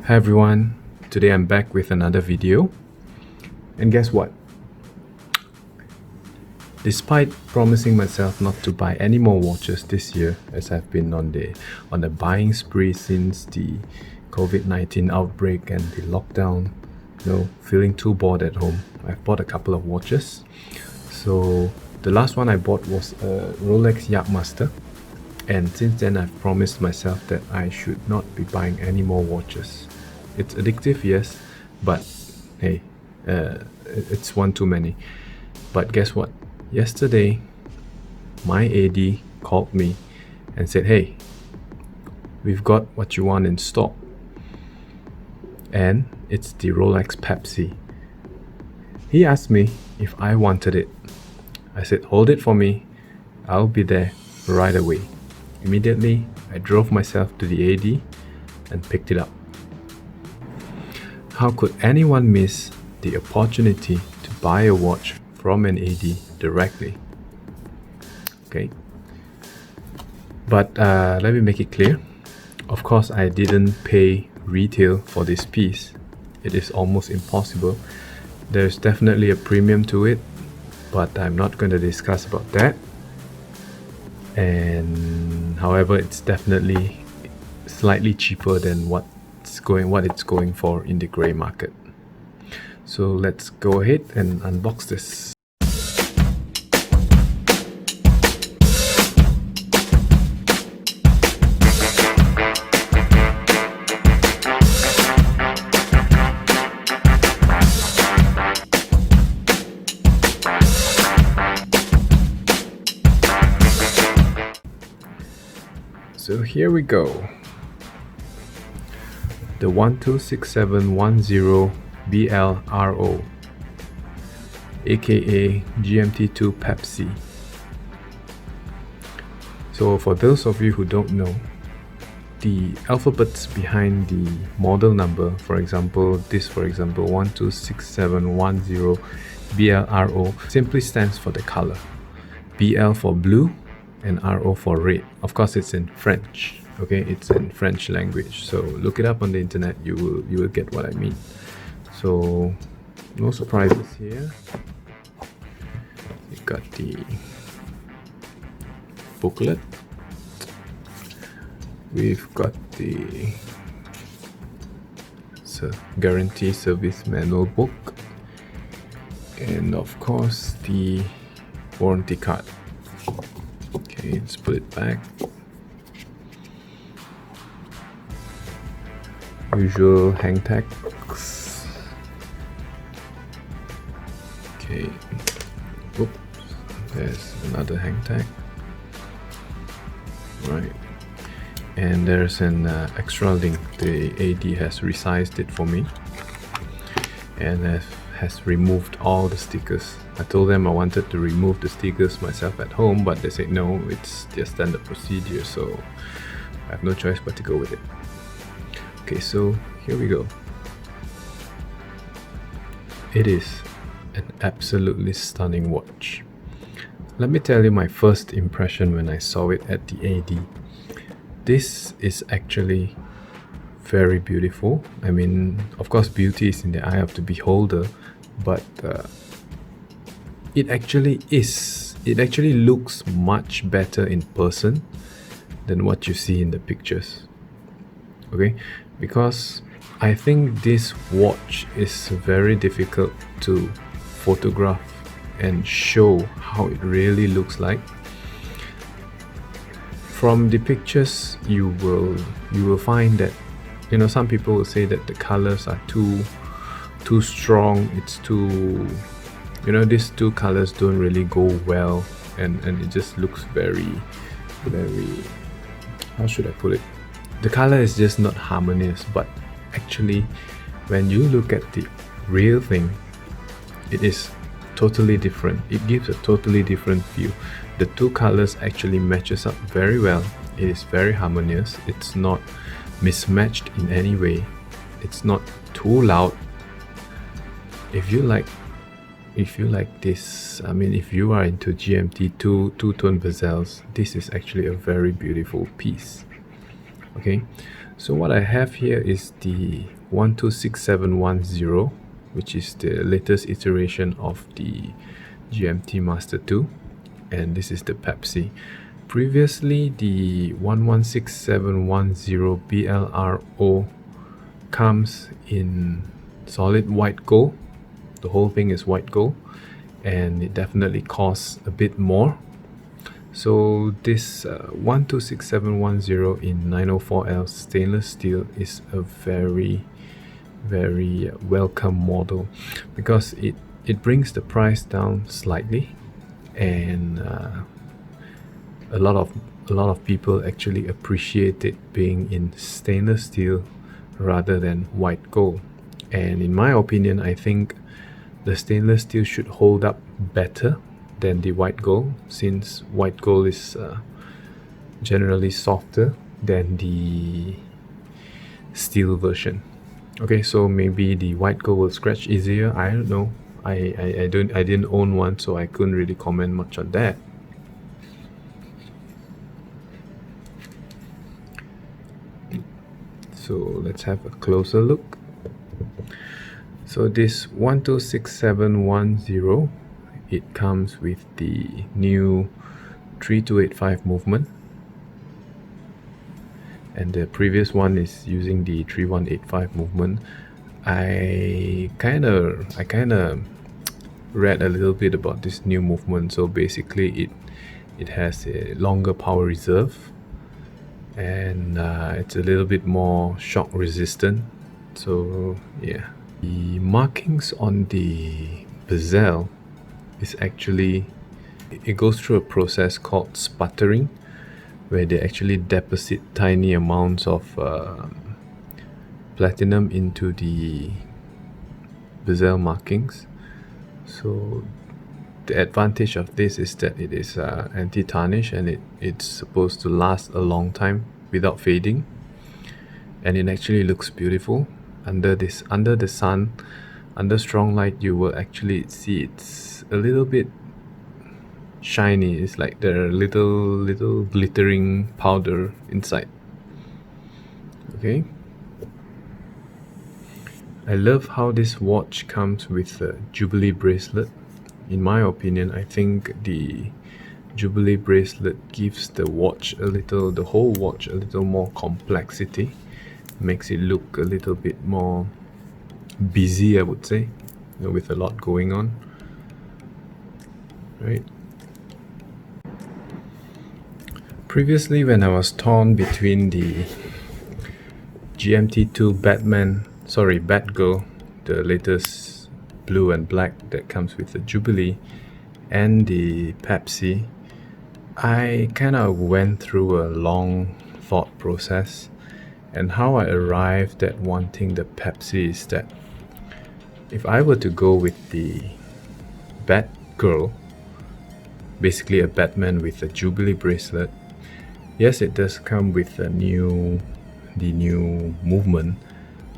Hi everyone, today I'm back with another video, and guess what? Despite promising myself not to buy any more watches this year, as I've been on the buying spree since the COVID-19 outbreak and the lockdown, feeling too bored at home, I've bought a couple of watches. So the last one I bought was a ROLEX GMT MASTER, and since then I've promised myself that I should not be buying any more watches. It's addictive, yes, but hey, it's one too many. But guess what? Yesterday, my AD called me and said, hey, we've got what you want in stock. And it's the Rolex Pepsi. He asked me if I wanted it. I said, hold it for me. I'll be there right away. Immediately, I drove myself to the AD and picked it up. How could anyone miss the opportunity to buy a watch from an AD directly? Okay. But let me make it clear. Of course, I didn't pay retail for this piece. It is almost impossible. There's definitely a premium to it, but I'm not going to discuss about that. And however, it's definitely slightly cheaper than what it's going for in the grey market. So let's go ahead and unbox this. So here we go. The 126710 BLRO, aka GMT2 Pepsi. So for those of you who don't know, the alphabets behind the model number, for example 126710 BLRO simply stands for the color. BL for blue and RO for red. Of course, it's in French. Okay, it's in French language, so look it up on the internet. You will get what I mean. So no surprises here. We got the booklet. We've got the guarantee service manual book, and of course the warranty card. Okay, let's put it back. Usual hang tags. Okay. Oops. There's another hang tag. Right. And there's an extra link. The AD has resized it for me and has removed all the stickers. I told them I wanted to remove the stickers myself at home, but they said no, it's their standard procedure, so I have no choice but to go with it. Okay, so here we go. It is an absolutely stunning watch. Let me tell you my first impression when I saw it at the AD. This is actually very beautiful. I mean, of course, beauty is in the eye of the beholder, but it actually is. It actually looks much better in person than what you see in the pictures. Okay, because I think this watch is very difficult to photograph and show how it really looks like. From the pictures, you will find that, some people will say that the colors are too strong. It's too, these two colors don't really go well, and it just looks very, how should I put it? The color is just not harmonious, but actually when you look at the real thing, it is totally different. It gives a totally different view. The two colors actually matches up very well. It is very harmonious. It's not mismatched in any way. It's not too loud. If you like this, I mean, if you are into GMT two-tone bezels, this is actually a very beautiful piece. Okay, so what I have here is the 126710, which is the latest iteration of the GMT Master 2, and this is the Pepsi. Previously, the 116710 BLRO comes in solid white gold. The whole thing is white gold, and it definitely costs a bit more. So this 126710 in 904L stainless steel is a very welcome model, because it brings the price down slightly, and a lot of people actually appreciate it being in stainless steel rather than white gold. And in my opinion, I think the stainless steel should hold up better than the white gold, since white gold is generally softer than the steel version. Okay, so maybe the white gold will scratch easier. I don't know. I didn't own one, so I couldn't really comment much on that. So let's have a closer look. So this 126710, it comes with the new 3285 movement, and the previous one is using the 3185 movement. I kind of read a little bit about this new movement. So basically it has a longer power reserve, and it's a little bit more shock resistant. So yeah, the markings on the bezel is actually, it goes through a process called sputtering, where they actually deposit tiny amounts of platinum into the bezel markings. So the advantage of this is that it is anti-tarnish, and it's supposed to last a long time without fading, and it actually looks beautiful under the sun. Under strong light, you will actually see it's a little bit shiny. It's like there are little glittering powder inside. Okay, I love how this watch comes with a Jubilee bracelet. In my opinion, I think the Jubilee bracelet gives the whole watch a little more complexity, makes it look a little bit more busy, I would say, with a lot going on, right? Previously, when I was torn between the GMT2 Batgirl, the latest blue and black that comes with the Jubilee, and the Pepsi, I kind of went through a long thought process, and how I arrived at wanting the Pepsi is that if I were to go with the Batgirl, basically a Batman with a Jubilee bracelet, yes, it does come with the new movement.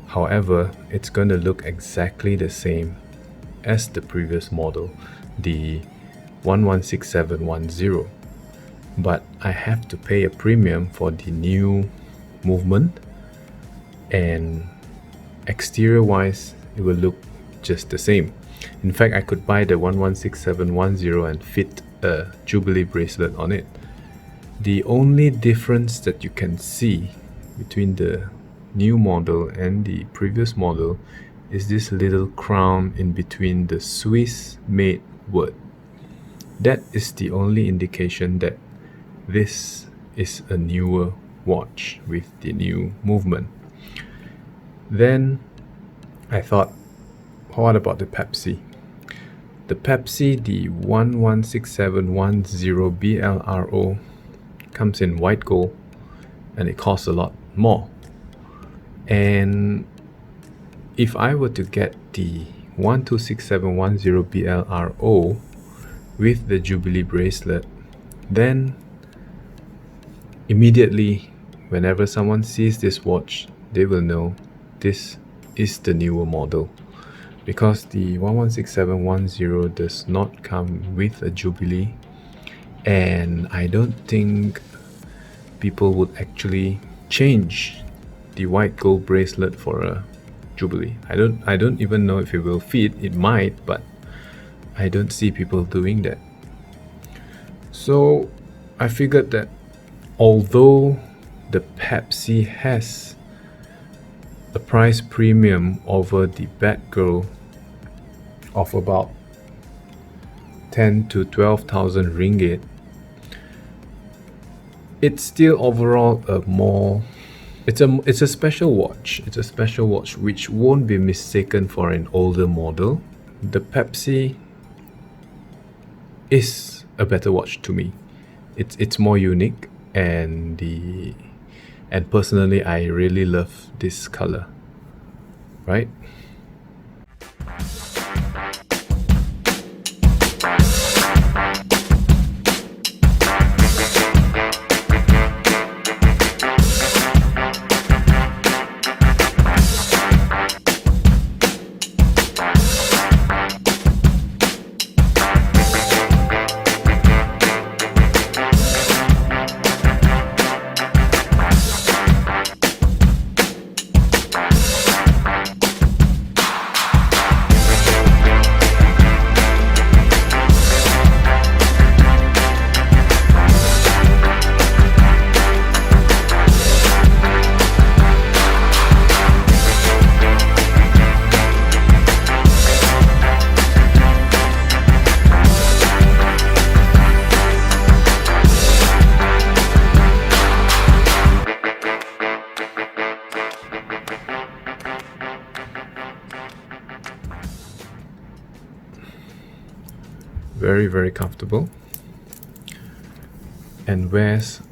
However, it's going to look exactly the same as the previous model, the 116710. But I have to pay a premium for the new movement, and exterior wise, it will look just the same. In fact, I could buy the 116710 and fit a Jubilee bracelet on it. The only difference that you can see between the new model and the previous model is this little crown in between the Swiss made word. That is the only indication that this is a newer watch with the new movement. Then I thought, what about the Pepsi? The Pepsi, the 116710 BLRO, comes in white gold, and it costs a lot more. And if I were to get the 126710 BLRO with the Jubilee bracelet, then immediately whenever someone sees this watch, they will know this is the newer model, because the 116710 does not come with a Jubilee, and I don't think people would actually change the white gold bracelet for a jubilee. I don't even know if it will fit. It might, but I don't see people doing that. So I figured that although the Pepsi has a price premium over the Batgirl of about 10 to 12,000 ringgit, it's still overall a more it's a special watch. It's a special watch which won't be mistaken for an older model. The Pepsi is a better watch to me. It's more unique, and personally I really love this color, right? Very comfortable, and wears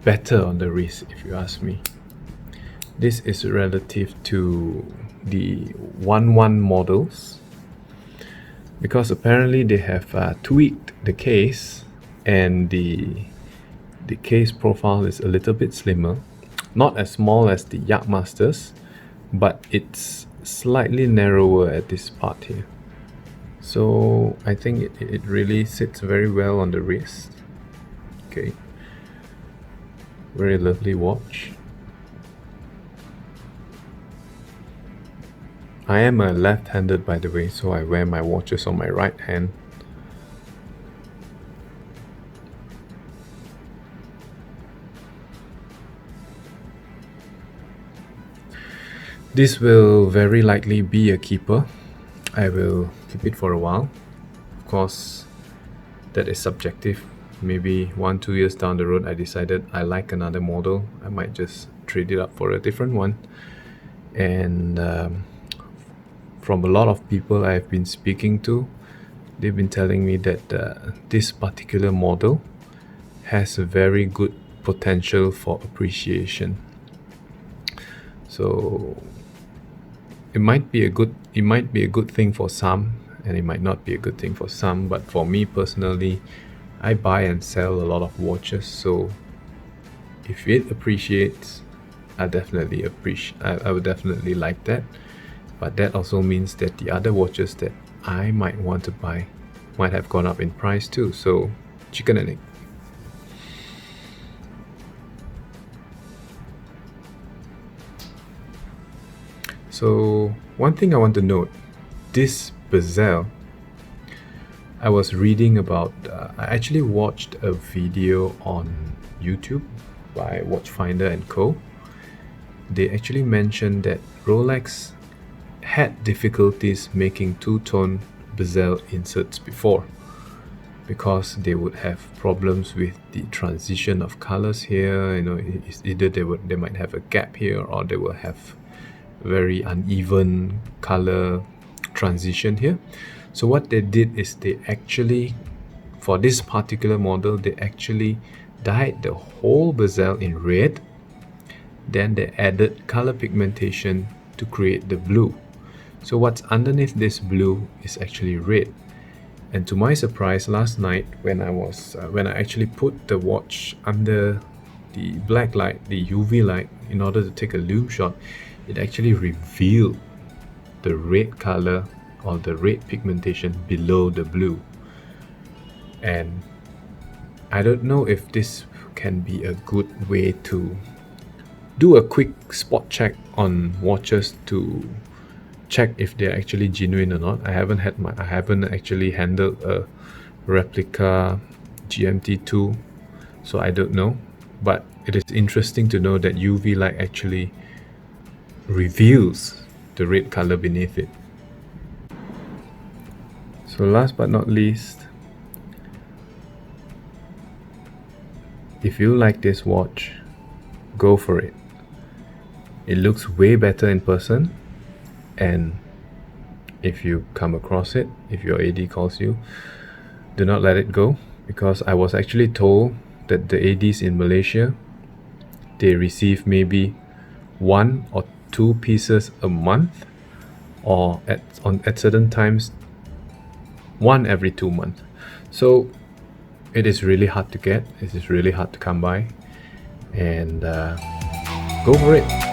better on the wrist, if you ask me. This is relative to the 1-1 models, because apparently they have tweaked the case, and the case profile is a little bit slimmer, not as small as the Yacht Masters, but it's slightly narrower at this part here. So I think it really sits very well on the wrist. Okay, very lovely watch. I am a left-handed, by the way, so I wear my watches on my right hand. This will very likely be a keeper. I will keep it for a while. Of course, that is subjective. Maybe 1-2 years down the road I decided I like another model, I might just trade it up for a different one. And from a lot of people I've been speaking to, they've been telling me that this particular model has a very good potential for appreciation. So it might be a good thing for some, and it might not be a good thing for some. But for me personally, I buy and sell a lot of watches, so if it appreciates, I would definitely like that. But that also means that the other watches that I might want to buy might have gone up in price too. So chicken and egg. So one thing I want to note, this bezel, I was reading about, I actually watched a video on YouTube by Watchfinder and Co. They actually mentioned that Rolex had difficulties making two-tone bezel inserts before, because they would have problems with the transition of colors here. It's either they might have a gap here, or they will have very uneven color transition here. So what they did is they actually, for this particular model, they actually dyed the whole bezel in red, then they added color pigmentation to create the blue. So what's underneath this blue is actually red. And to my surprise, last night when I actually put the watch under the black light, the UV light, in order to take a lume shot, it actually revealed the red color or the red pigmentation below the blue. And I don't know if this can be a good way to do a quick spot check on watches to check if they're actually genuine or not. I haven't actually handled a replica GMT2, so I don't know, but it is interesting to know that UV light actually reveals the red color beneath it. So last but not least, if you like this watch, go for it. It looks way better in person, and if you come across it, if your AD calls you, do not let it go, because I was actually told that the ADs in Malaysia, they receive maybe 1 or 2 pieces a month, or at certain times 1 every 2 months. So it is really hard to get, it is really hard to come by, and go for it.